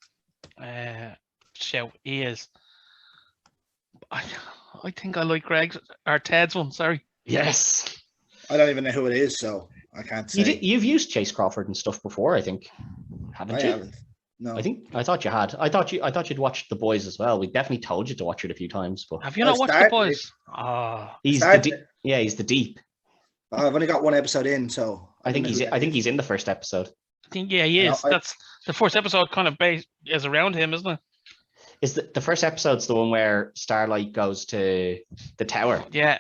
Speaker 3: shout. He is. I think I like Greg's or Ted's one. Sorry.
Speaker 1: Yes.
Speaker 2: I don't even know who it is, so I can't say.
Speaker 1: You've used Chase Crawford and stuff before, I think, haven't you?
Speaker 2: I haven't. No.
Speaker 1: I thought you had. I thought you'd watched The Boys as well. We definitely told you to watch it a few times, but
Speaker 3: have you not watched The Boys?
Speaker 1: He's the Deep.
Speaker 2: I've only got one episode in, so
Speaker 1: I think he's in the first episode.
Speaker 3: I think he is. That's the first episode kind of is around him, isn't it?
Speaker 1: Is the first episode's the one where Starlight goes to the tower?
Speaker 3: Yeah.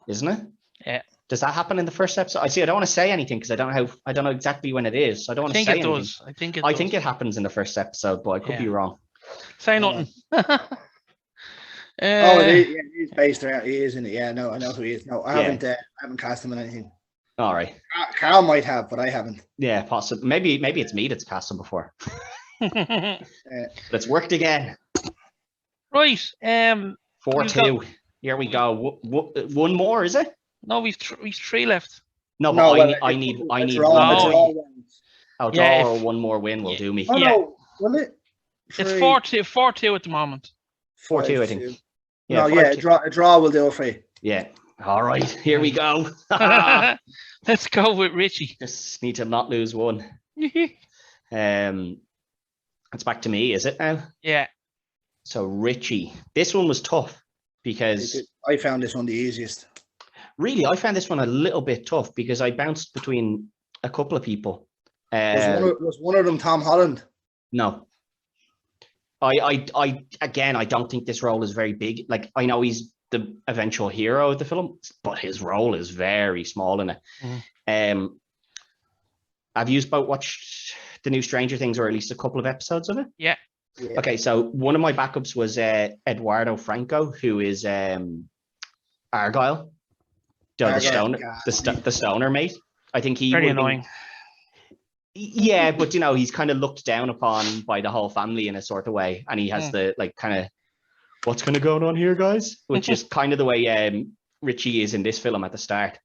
Speaker 1: Isn't it?
Speaker 3: Yeah.
Speaker 1: Does that happen in the first episode? I don't want to say anything because I don't know exactly when it is. So I don't want to say anything.
Speaker 3: I think it
Speaker 1: happens in the first episode, but I could be wrong.
Speaker 3: Say nothing.
Speaker 2: He's based around. He is in it. Yeah, no, I know who he is. No, I haven't cast him in anything.
Speaker 1: All right.
Speaker 2: Carl might have, but I haven't.
Speaker 1: Yeah, possibly. Maybe it's me that's cast him before. It's worked again.
Speaker 3: Right.
Speaker 1: 4-2. Here we go. One more, is it?
Speaker 3: No, we've three left.
Speaker 1: No, but I need one. Draw or one more win will do me.
Speaker 2: No, will it?
Speaker 3: It's 4-2, 4-2 at the moment.
Speaker 1: 4-2, I think.
Speaker 2: Yeah, no, yeah, a draw will do it for you.
Speaker 1: Yeah. All right, here we go.
Speaker 3: Let's go with Richie.
Speaker 1: Just need to not lose one. It's back to me, is it now?
Speaker 3: Yeah.
Speaker 1: So Richie, this one was tough because
Speaker 2: I found this one the easiest.
Speaker 1: Really, I found this one a little bit tough because I bounced between a couple of people.
Speaker 2: Was one of them Tom Holland?
Speaker 1: No. I don't think this role is very big. Like, I know he's the eventual hero of the film, but his role is very small in it. Have you both watched the new Stranger Things, or at least a couple of episodes of it?
Speaker 3: Yeah.
Speaker 1: Okay, so one of my backups was Eduardo Franco, who is Argyle, the stoner mate. I think he
Speaker 3: very annoying.
Speaker 1: Yeah, but he's kind of looked down upon by the whole family in a sort of way, and he has the like kind of, what's kind of going on here, guys? Which is kind of the way Richie is in this film at the start.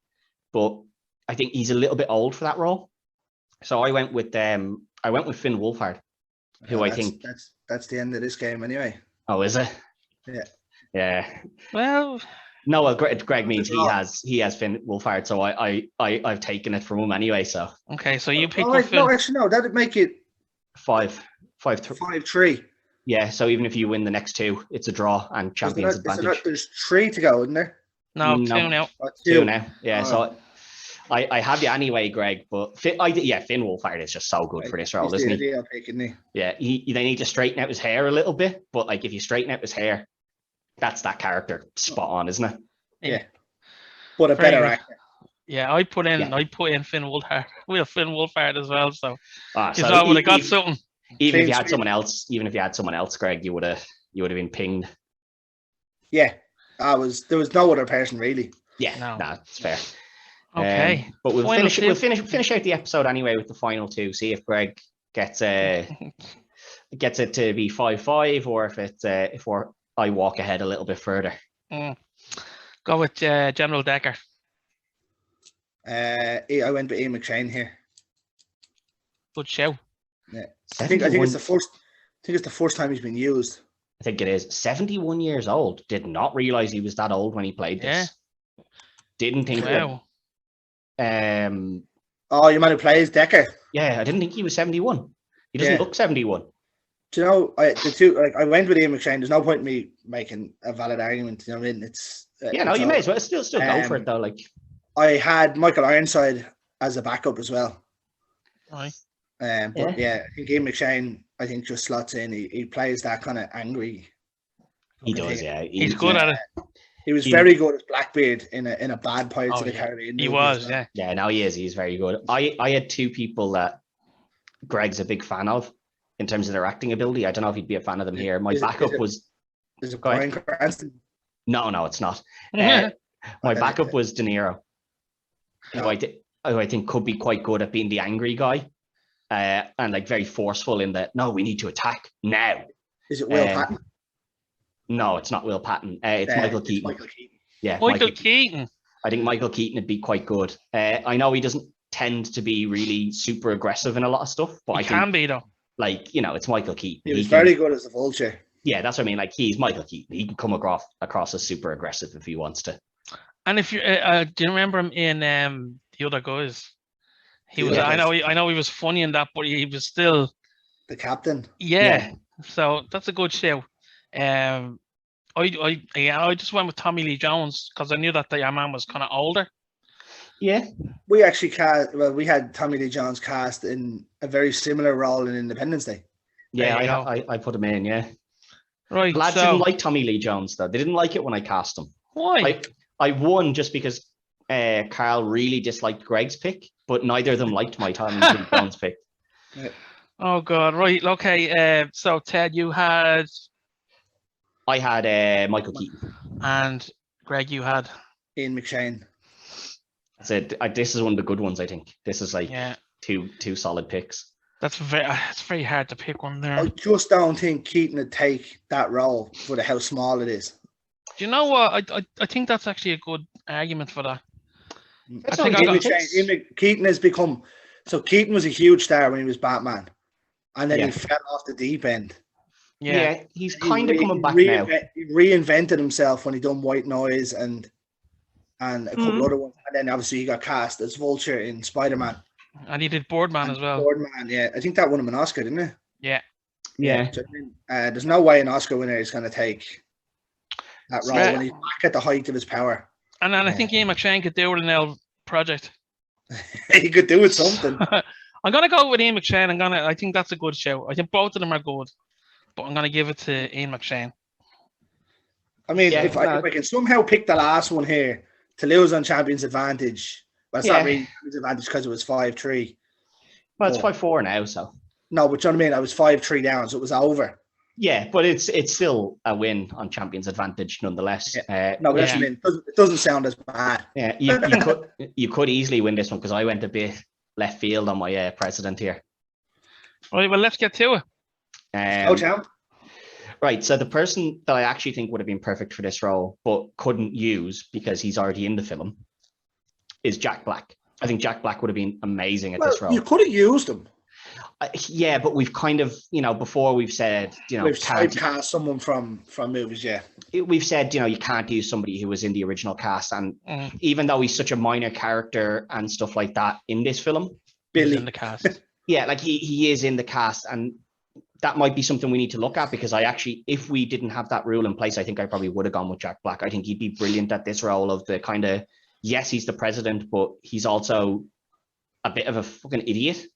Speaker 1: But I think he's a little bit old for that role, so I went with Finn Wolfhard, who I think
Speaker 2: that's the end of this game anyway.
Speaker 1: Oh, is it?
Speaker 2: Yeah.
Speaker 3: Well.
Speaker 1: No, well, Greg means he has Finn Wolfhard, so I've taken it from him anyway. So
Speaker 3: okay, so you pick.
Speaker 2: No, actually, no, that'd make it
Speaker 1: 5-3. Yeah, so even if you win the next two, it's a draw and champions advantage.
Speaker 2: There's 3 to go, isn't there?
Speaker 3: No, 2 now.
Speaker 1: 2 now. Yeah, so I have you anyway, Greg. But Finn Wolfhard is just so good for this role, isn't he? Yeah, they need to straighten out his hair a little bit, but like if you straighten out his hair, that's that character spot on, isn't it?
Speaker 2: Yeah. But a better actor.
Speaker 3: Yeah, I put in Finn Wolfhard. We have Finn Wolfhard as well, so I
Speaker 1: so
Speaker 3: would have got something.
Speaker 1: Even if you had someone else, Greg, you would have been pinged.
Speaker 2: Yeah, there was no other person really.
Speaker 1: Yeah, no, it's fair.
Speaker 3: Okay,
Speaker 1: but we'll finish out the episode anyway with the final two. See if Greg gets it to be 5-5, or if I walk ahead a little bit further.
Speaker 3: Go with General Decker.
Speaker 2: I went with Ian McShane here.
Speaker 3: Good show.
Speaker 2: Yeah, I think it's the first time he's been used.
Speaker 1: I think it is. 71 years old. Did not realize he was that old when he played this.
Speaker 3: Yeah.
Speaker 1: Didn't think.
Speaker 3: Wow.
Speaker 2: Oh, you man who plays Decker.
Speaker 1: Yeah, I didn't think he was 71. He doesn't look 71.
Speaker 2: Do you know, I went with Ian McShane. There's no point in me making a valid argument. You know what I mean? It's
Speaker 1: you may as well still go for it though. Like,
Speaker 2: I had Michael Ironside as a backup as well.
Speaker 3: Right.
Speaker 2: But I think Ian McShane, just slots in. He plays that kind of angry.
Speaker 1: He does, yeah.
Speaker 3: He's good at it.
Speaker 2: He was very good as Blackbeard in a bad Pirates of the Caribbean.
Speaker 3: He was,
Speaker 2: well.
Speaker 1: Yeah, no, he is. He's very good. I had 2 people that Greg's a big fan of in terms of their acting ability. I don't know if he'd be a fan of them here. My backup was...
Speaker 2: Is it Bryan Cranston?
Speaker 1: No, it's not. My backup was De Niro, who I think could be quite good at being the angry guy, and like very forceful in that, no, we need to attack now.
Speaker 2: Is it Will Patton?
Speaker 1: No, it's not Will Patton. It's Michael Keaton.
Speaker 2: Michael Keaton.
Speaker 1: Yeah,
Speaker 3: Michael Keaton.
Speaker 1: I think Michael Keaton would be quite good. I know he doesn't tend to be really super aggressive in a lot of stuff, but I think
Speaker 3: can be though.
Speaker 1: Like, it's Michael Keaton.
Speaker 2: He was very good as the Vulture.
Speaker 1: Yeah, that's what I mean. Like, he's Michael Keaton. He can come across as super aggressive if he wants to.
Speaker 3: And if you do you remember him in The Other Guys? He was. I know he was funny in that, but he was still
Speaker 2: the captain.
Speaker 3: Yeah. So that's a good show. I just went with Tommy Lee Jones because I knew that the man was kind of older.
Speaker 1: Yeah.
Speaker 2: We actually we had Tommy Lee Jones cast in a very similar role in Independence Day.
Speaker 1: Yeah, I put him in, yeah.
Speaker 3: Right.
Speaker 1: Lads didn't like Tommy Lee Jones though. They didn't like it when I cast him.
Speaker 3: Why?
Speaker 1: I won just because Carl really disliked Greg's pick, but neither of them liked my Tommy Lee Jones pick.
Speaker 2: Yeah.
Speaker 3: Oh God! Right. Okay. So Ted,
Speaker 1: I had Michael Keaton,
Speaker 3: and Greg, you had
Speaker 2: Ian McShane.
Speaker 1: I said this is one of the good ones. I think this is like two solid picks.
Speaker 3: It's very hard to pick one there.
Speaker 2: I just don't think Keaton would take that role for how small it is.
Speaker 3: Do you know what? I think that's actually a good argument for that.
Speaker 2: Keaton has become... So Keaton was a huge star when he was Batman. And then he fell off the deep end.
Speaker 1: Yeah, he's kind of coming back now.
Speaker 2: He reinvented himself when he done White Noise and a couple other ones, and then obviously he got cast as Vulture in Spider-Man.
Speaker 3: And he did Boardman as well.
Speaker 2: Boardman, yeah. I think that won him an Oscar, didn't it?
Speaker 3: Yeah.
Speaker 2: So, there's no way an Oscar winner is going to take that role when he's back at the height of his power.
Speaker 3: And then I think Ian McShane could do it in the project.
Speaker 2: He could do it something.
Speaker 3: I'm gonna go with Ian McShane. I think that's a good show. I think both of them are good, but I'm gonna give it to Ian McShane.
Speaker 2: I mean, if I can somehow pick the last one here to lose on Champions Advantage, well, it's not really Champions Advantage because it was 5-3.
Speaker 1: Well, it's 5-4 now, so.
Speaker 2: No, but you know what I mean? I was 5-3 down, so it was over.
Speaker 1: Yeah, but it's still a win on Champions Advantage nonetheless.
Speaker 2: That's what I mean. It doesn't sound as bad.
Speaker 1: Yeah, you could easily win this one because I went a bit left field on my president here.
Speaker 3: All right, well, let's get to it.
Speaker 1: Right, so the person that I actually think would have been perfect for this role, but couldn't use because he's already in the film, is Jack Black. I think Jack Black would have been amazing at this role.
Speaker 2: You could have used him.
Speaker 1: Yeah, but we've kind of, before we've said,
Speaker 2: we've typecast someone from movies,
Speaker 1: we've said, you can't use somebody who was in the original cast, and even though he's such a minor character and stuff like that in this film,
Speaker 3: Billy in the cast.
Speaker 1: Yeah, like he is in the cast, and that might be something we need to look at because if we didn't have that rule in place, I think I probably would have gone with Jack Black. I think he'd be brilliant at this role of the kind of, yes, he's the president, but he's also a bit of a fucking idiot.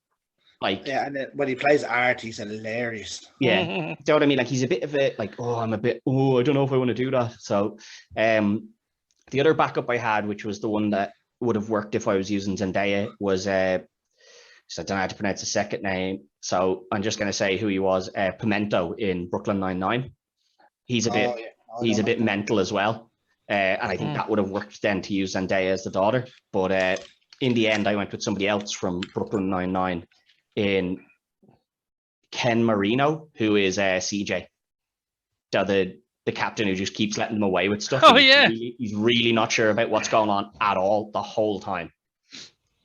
Speaker 2: And then when he plays Art, he's hilarious.
Speaker 1: Yeah, do you know what I mean? Like he's a bit of a I don't know if I want to do that. So, the other backup I had, which was the one that would have worked if I was using Zendaya, was so I don't know how to pronounce the second name. So I'm just going to say who he was. Pimento in Brooklyn Nine-Nine. He's a bit mental as well, and I think that would have worked then to use Zendaya as the daughter. But in the end, I went with somebody else from Brooklyn Nine-Nine. In Ken Marino, who is CJ, the captain who just keeps letting them away with stuff. He's really not sure about what's going on at all the whole time.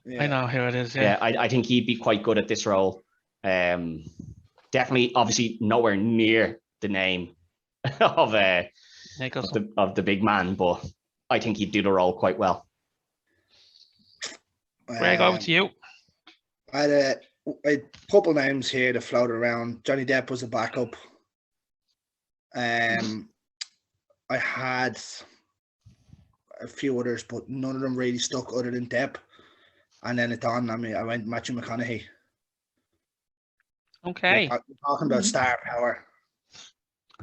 Speaker 3: I know who it is.
Speaker 1: I think he'd be quite good at this role. Definitely, obviously, nowhere near the name of the big man, but I think he'd do the role quite well.
Speaker 3: Greg, over to you.
Speaker 2: I had a couple names here that floated around. Johnny Depp was a backup. I had a few others, but none of them really stuck other than Depp. And then it dawned on me, I went Matthew McConaughey.
Speaker 3: Okay.
Speaker 2: We're talking about star power.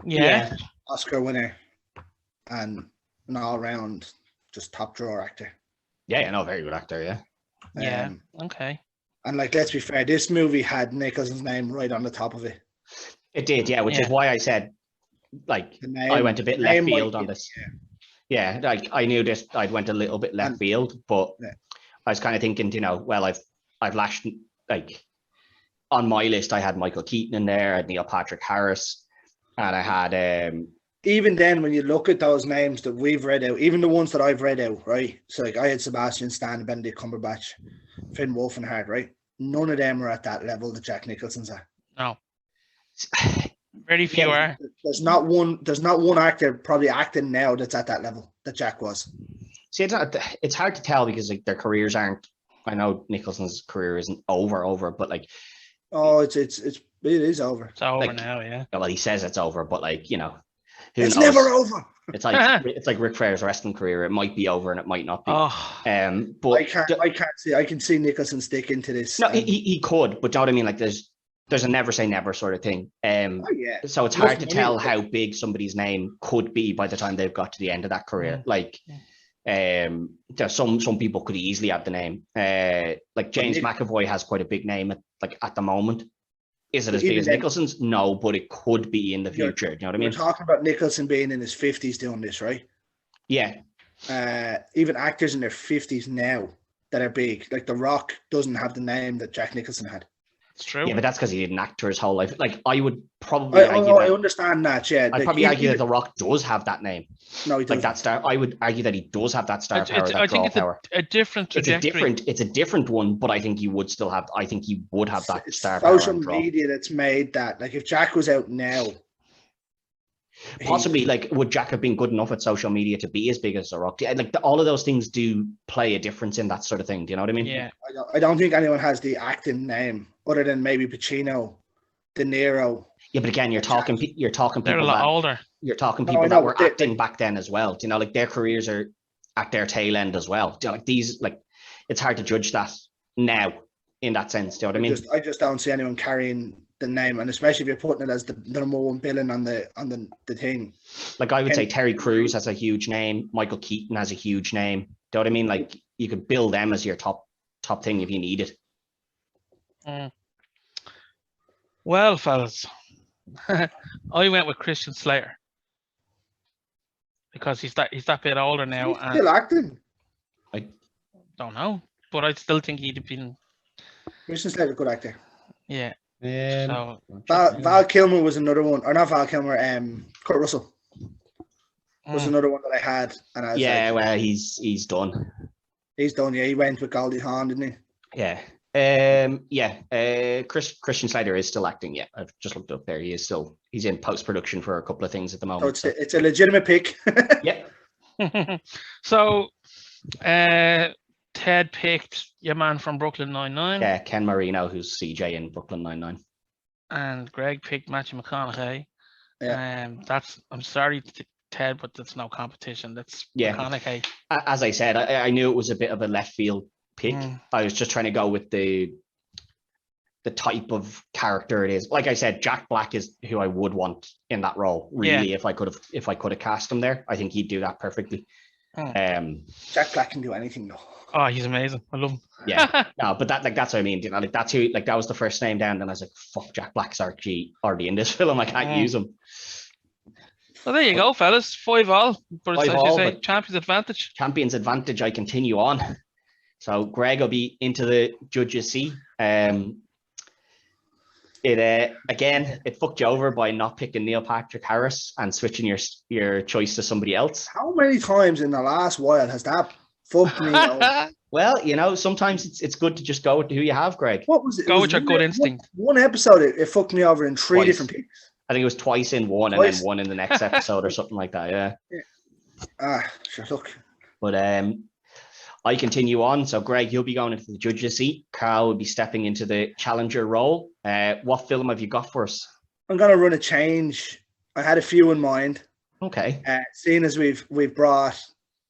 Speaker 3: Yeah.
Speaker 2: Oscar winner. And an all-round, just top drawer actor.
Speaker 1: Yeah, very good actor,
Speaker 3: yeah. Okay.
Speaker 2: And let's be fair, this movie had Nicholson's name right on the top of it.
Speaker 1: It did, which is why I said, I went a bit left field on this. Yeah, I knew this, I went a little bit left field, but I was kind of thinking, I've lashed, on my list, I had Michael Keaton in there, I had Neil Patrick Harris, and I had...
Speaker 2: Even then, when you look at those names that we've read out, even the ones that I've read out, right? So, I had Sebastian Stan, Benedict Cumberbatch, Finn Wolfhard, right? None of them are at that level that Jack Nicholson's at.
Speaker 3: No. Very few are.
Speaker 2: There's not one actor probably acting now that's at that level that Jack was.
Speaker 1: See, it's hard to tell because their careers aren't. I know Nicholson's career isn't over, but
Speaker 2: it is over.
Speaker 3: It's over now, yeah.
Speaker 1: Well, he says it's over, but
Speaker 2: it's knows? Never over.
Speaker 1: It's like Ric Flair's wrestling career. It might be over and it might not be. But
Speaker 2: I can't see. I can see Nicholson stick into this.
Speaker 1: No, he could, but you know what I mean? There's a never say never sort of thing. So it's hard to tell how big somebody's name could be by the time they've got to the end of that career. There's some people could easily have the name. James McAvoy has quite a big name at the moment. Is it as big as Nicholson's? No, but it could be in the future. Do you know what I mean?
Speaker 2: We're talking about Nicholson being in his 50s doing this, right?
Speaker 1: Yeah.
Speaker 2: Even actors in their 50s now that are big, The Rock doesn't have the name that Jack Nicholson had.
Speaker 3: It's true.
Speaker 1: Yeah, but that's because he didn't act for his whole life. I would probably argue
Speaker 2: I understand that, yeah.
Speaker 1: I'd probably argue that The Rock does have that name.
Speaker 2: No, he doesn't.
Speaker 1: That star. I would argue that he does have that star power, that draw power.
Speaker 3: A different trajectory.
Speaker 1: It's a different one, but I think he would still have. I think he would have that star power.
Speaker 2: Social media that's made that. If Jack was out now,
Speaker 1: Possibly, like, would Jack have been good enough at social media to be as big as The Rock? Like, all of those things do play a difference in that sort of thing. Do you know what I mean?
Speaker 3: Yeah.
Speaker 2: I don't think anyone has the acting name other than maybe Pacino, De Niro.
Speaker 1: Yeah, but again, you're talking people
Speaker 3: They're a lot older.
Speaker 1: You're talking people that were acting back then as well. Do you know, like, their careers are at their tail end as well. Do you know, like, these, like, it's hard to judge that now in that sense. Do you know what I mean?
Speaker 2: I just don't see anyone carrying the name, and especially if you're putting it as the number one villain on the thing.
Speaker 1: Like, I would say Terry Crews has a huge name. Michael Keaton has a huge name. Do you know what I mean? Like, you could build them as your top thing if you need it.
Speaker 3: Well, fellas, I went with Christian Slater because he's that bit older now.
Speaker 2: He's still acting.
Speaker 3: I don't know, but I still think he'd have been.
Speaker 2: Christian Slater, good actor.
Speaker 3: Yeah.
Speaker 2: So Val Kilmer was another one, or not Val Kilmer. Kurt Russell was another one that I had, and I was
Speaker 1: well, he's done.
Speaker 2: He's done. Yeah, he went with Goldie Hawn, didn't he?
Speaker 1: Yeah. Christian Slater is still acting. Yeah, I've just looked up there. He's in post production for a couple of things at the moment.
Speaker 2: So it's a legitimate pick.
Speaker 1: Yeah.
Speaker 3: So, Ted picked your man from Brooklyn Nine-Nine.
Speaker 1: Yeah, Ken Marino, who's CJ in Brooklyn Nine-Nine.
Speaker 3: And Greg picked Matthew McConaughey.
Speaker 2: Yeah.
Speaker 3: I'm sorry, Ted, but that's no competition. That's McConaughey.
Speaker 1: As I said, I knew it was a bit of a left field pick. I was just trying to go with the type of character it is. Like I said, Jack Black is who I would want in that role. Really, if I could have cast him there, I think he'd do that perfectly.
Speaker 2: Jack Black can do anything though.
Speaker 3: Oh, he's amazing. I love him.
Speaker 1: Yeah, no, but that's what I mean. You know, like, that's who. Like, that was the first name down, and I was like, "Fuck, Jack Black's already in this film. I can't use him."
Speaker 3: Well, there you go, fellas. 5-all. But as you say, champions advantage.
Speaker 1: Champions advantage. I continue on. So Greg will be into the judges' seat. It fucked you over by not picking Neil Patrick Harris and switching your choice to somebody else.
Speaker 2: How many times in the last while has that fucked me over?
Speaker 1: Well, you know, sometimes it's good to just go with who you have, Greg.
Speaker 2: What was it?
Speaker 3: Go with your good instinct.
Speaker 2: One episode, it fucked me over in three different picks.
Speaker 1: I think it was twice in one and then one in the next episode or something like that. Yeah.
Speaker 2: Sure. Look.
Speaker 1: But I continue on. So, Greg, you'll be going into the judge's seat. Carl will be stepping into the challenger role. What film have you got for us?
Speaker 2: I'm going to run a change. I had a few in mind.
Speaker 1: Okay.
Speaker 2: Seeing as we've brought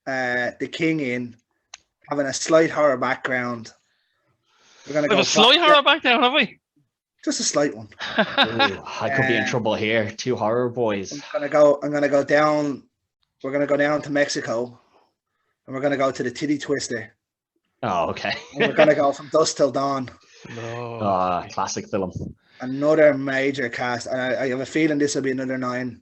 Speaker 2: the King in, having a slight horror background. We're going to go.
Speaker 3: A slight horror background, have we?
Speaker 2: Just a slight one.
Speaker 1: Ooh, I could be in trouble here. Two horror boys.
Speaker 2: I'm gonna go down. We're gonna go down to Mexico, and we're gonna go to the Titty Twister.
Speaker 1: Oh, okay.
Speaker 2: And we're gonna go from dusk till dawn.
Speaker 1: Oh, classic film.
Speaker 2: Another major cast. I have a feeling this will be another 9.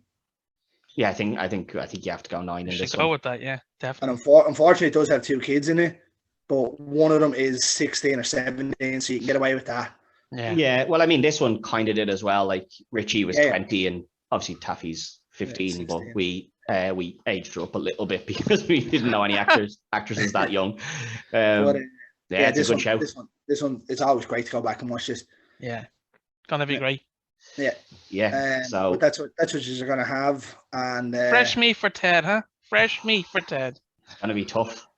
Speaker 1: Yeah, I think you have to go 9 in this one.
Speaker 3: Go with that, yeah, definitely.
Speaker 2: And unfortunately, it does have 2 kids in it, but one of them is 16 or 17, so you can get away with that.
Speaker 1: Yeah. Well, I mean, this one kind of did as well. Like, Richie was 20, and obviously Taffy's 15, but we aged her up a little bit because we didn't know any actresses that young. It's a good show.
Speaker 2: This one, it's always great to go back and watch this.
Speaker 3: Yeah, gonna be great.
Speaker 2: Yeah.
Speaker 1: So
Speaker 2: that's what you're gonna have, and
Speaker 3: fresh meat for Ted, huh? Fresh meat for Ted.
Speaker 1: It's gonna be tough.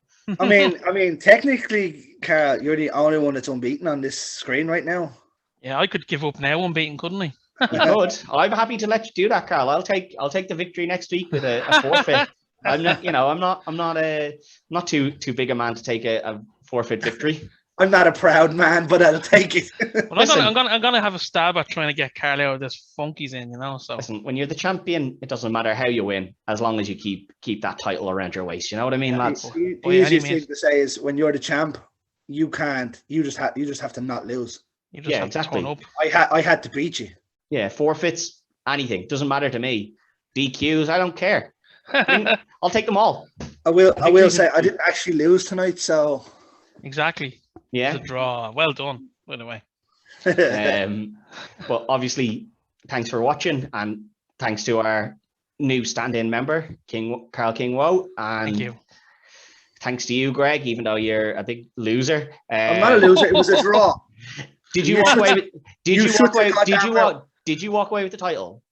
Speaker 2: I mean, technically, Carl, you're the only one that's unbeaten on this screen right now.
Speaker 3: Yeah, I could give up now unbeaten, couldn't I?
Speaker 1: You could. I'm happy to let you do that, Carl. I'll take the victory next week with a forfeit. I'm not too big a man to take a forfeit victory.
Speaker 2: I'm not a proud man, but I'll take it.
Speaker 3: Well, I'm gonna have a stab at trying to get Carl out of this funkies in, you know. So
Speaker 1: listen, when you're the champion, it doesn't matter how you win, as long as you keep that title around your waist. You know what I mean, lads?
Speaker 2: The easiest thing to say is when you're the champ, you can't. You just have to not lose.
Speaker 3: You just have to turn up.
Speaker 2: I had to beat you.
Speaker 1: Yeah, forfeits, anything doesn't matter to me. DQs, I don't care. I'll take them all.
Speaker 2: I will say I didn't actually lose tonight, so
Speaker 3: exactly.
Speaker 1: Yeah,
Speaker 3: it's a draw. Well done, by the way.
Speaker 1: But obviously, thanks for watching, and thanks to our new stand-in member, Carl KingWoe, and
Speaker 3: thank you.
Speaker 1: Thanks to you, Greg, even though you're a big loser.
Speaker 2: I'm not a loser. It was a draw.
Speaker 1: Did you walk away with? Did you walk away with the title?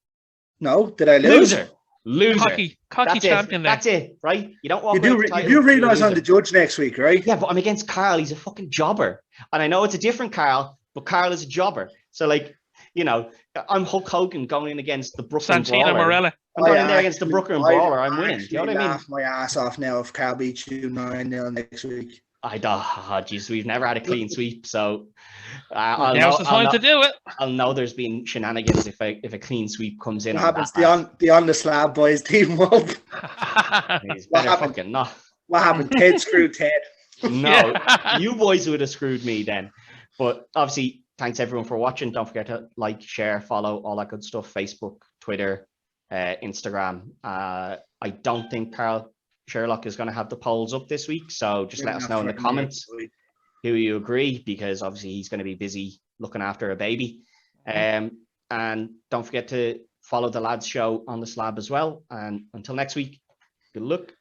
Speaker 2: No, did I lose?
Speaker 1: Loser. Loser.
Speaker 3: Cocky
Speaker 1: That's
Speaker 3: champion
Speaker 1: it.
Speaker 3: there.
Speaker 1: That's it, right? You don't walk
Speaker 2: You
Speaker 1: away with the
Speaker 2: do
Speaker 1: title,
Speaker 2: realise
Speaker 1: you're
Speaker 2: I'm the judge next week, right?
Speaker 1: Yeah, but I'm against Carl. He's a fucking jobber. And I know it's a different Carl, but Carl is a jobber. So, like, you know, I'm Hulk Hogan going in against the Brooklyn
Speaker 3: Santino
Speaker 1: Brawler.
Speaker 3: Marella.
Speaker 1: I'm going in there against the Brooklyn Brawler. I'm winning. Do you know what I mean?
Speaker 2: Laugh my ass off now if Carl beats you 9-0 next week.
Speaker 1: I don't. Oh, geez, we've never had a clean sweep, so
Speaker 3: Now's the time to do it.
Speaker 1: I'll know there's been shenanigans if a clean sweep comes in.
Speaker 2: What happens? The on the slab boys team up.
Speaker 1: He's better fucking not.
Speaker 2: What happened? Ted screwed Ted.
Speaker 1: No, you boys would have screwed me then. But obviously, thanks everyone for watching. Don't forget to like, share, follow, all that good stuff. Facebook, Twitter, Instagram. I don't think Carl Sherlock is going to have the polls up this week, so just let us know in the comments who you agree, because obviously he's going to be busy looking after a baby. And don't forget to follow the lads show on the slab as well. And until next week, good luck.